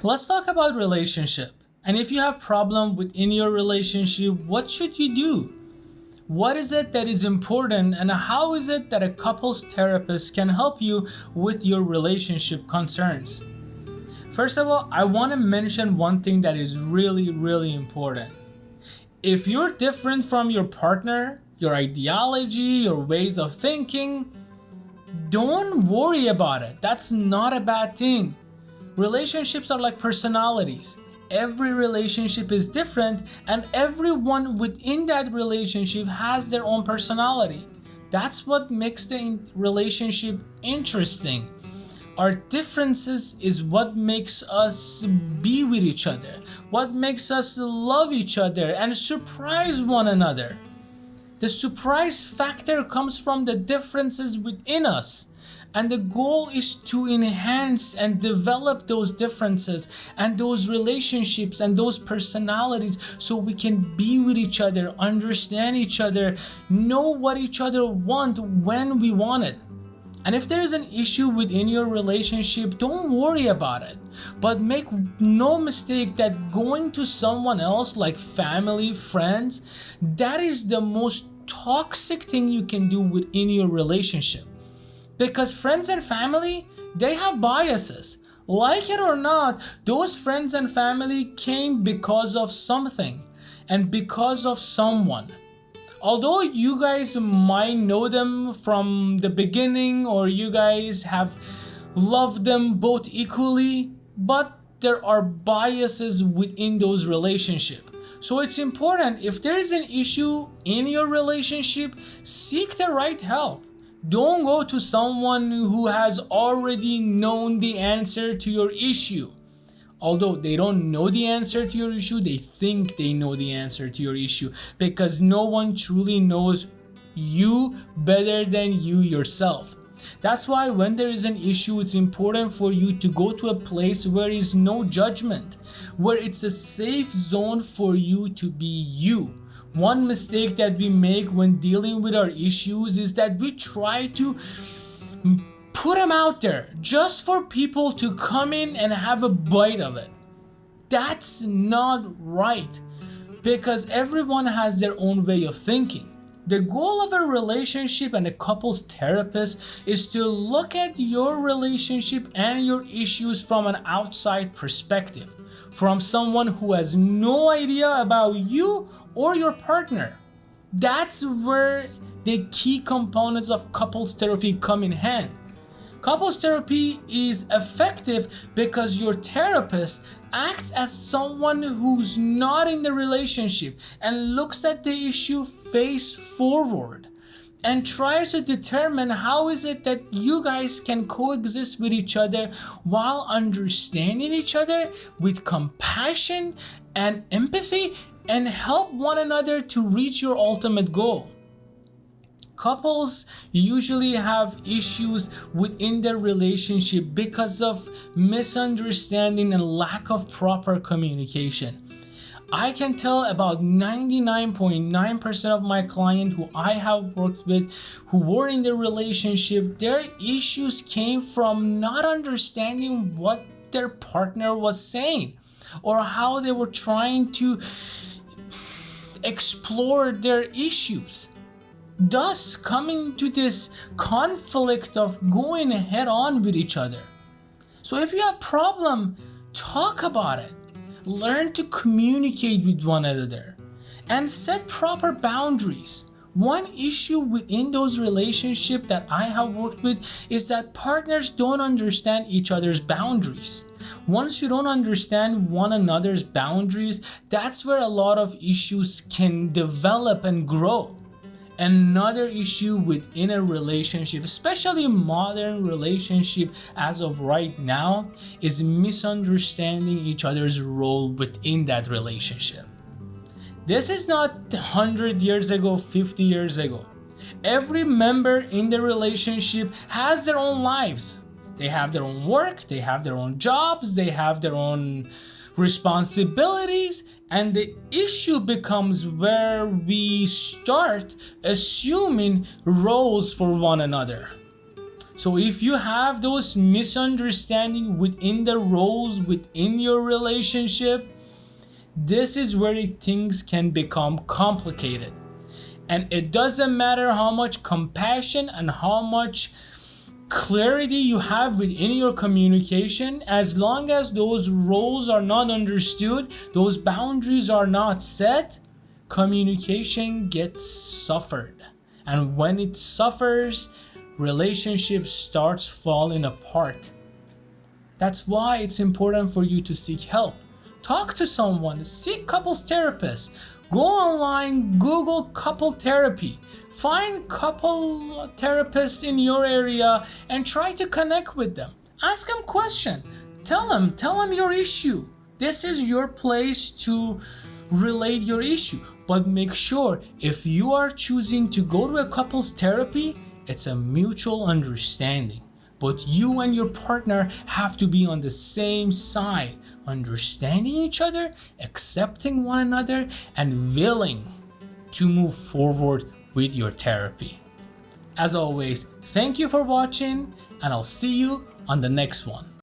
Let's talk about relationship. And if you have problem within your relationship, what should you do? What is it that is important and how is it that a couples therapist can help you with your relationship concerns? First of all, I want to mention one thing that is really important. If you're different from your partner, your ideology, your ways of thinking, don't worry about it. That's not a bad thing. Relationships are like personalities. Every relationship is different, and everyone within that relationship has their own personality. That's what makes the relationship interesting. Our differences is what makes us be with each other, what makes us love each other and surprise one another. The surprise factor comes from the differences within us. And the goal is to enhance and develop those differences and those relationships and those personalities so we can be with each other, understand each other, know what each other want when we want it. And if there is an issue within your relationship, don't worry about it. But make no mistake that going to someone else like family, friends, that is the most toxic thing you can do within your relationship. Because friends and family, they have biases. Like it or not, those friends and family came because of something and because of someone. Although you guys might know them from the beginning or you guys have loved them both equally, but there are biases within those relationships. So it's important, if there is an issue in your relationship, seek the right help. Don't go to someone who has already known the answer to your issue. Although they don't know the answer to your issue, they think they know the answer to your issue because no one truly knows you better than you yourself. That's why when there is an issue, it's important for you to go to a place where there is no judgment, where it's a safe zone for you to be you. One mistake that we make when dealing with our issues is that we try to put them out there just for people to come in and have a bite of it. That's not right because everyone has their own way of thinking. The goal of a relationship and a couples therapist is to look at your relationship and your issues from an outside perspective, from someone who has no idea about you or your partner. That's where the key components of couples therapy come in hand. Couples therapy is effective because your therapist acts as someone who's not in the relationship and looks at the issue face forward and tries to determine how is it that you guys can coexist with each other while understanding each other with compassion and empathy and help one another to reach your ultimate goal. Couples usually have issues within their relationship because of misunderstanding and lack of proper communication. I can tell about 99.9% of my clients who I have worked with who were in their relationship, their issues came from not understanding what their partner was saying or how they were trying to explore their issues, thus coming to this conflict of going head on with each other. So if you have problem, talk about it. Learn to communicate with one another and set proper boundaries. One issue within those relationships that I have worked with is that partners don't understand each other's boundaries. Once you don't understand one another's boundaries, that's where a lot of issues can develop and grow. Another issue within a relationship, especially modern relationship as of right now, is misunderstanding each other's role within that relationship. This is not 100 years ago, 50 years ago. Every member in the relationship has their own lives. They have their own work, they have their own jobs, they have their own responsibilities, and the issue becomes where we start assuming roles for one another. So if you have those misunderstandings within the roles within your relationship, this is where things can become complicated. And it doesn't matter how much compassion and how much clarity you have within your communication, as long as those roles are not understood, those boundaries are not set, communication gets suffered. And when it suffers, relationship starts falling apart. That's why it's important for you to seek help. Talk to someone, seek couples therapists. Go online, Google couple therapy. Find couple therapists in your area and try to connect with them. Ask them questions. Tell them your issue. This is your place to relate your issue. But make sure if you are choosing to go to a couples therapy, it's a mutual understanding. But you and your partner have to be on the same side, understanding each other, accepting one another, and willing to move forward with your therapy. As always, thank you for watching, and I'll see you on the next one.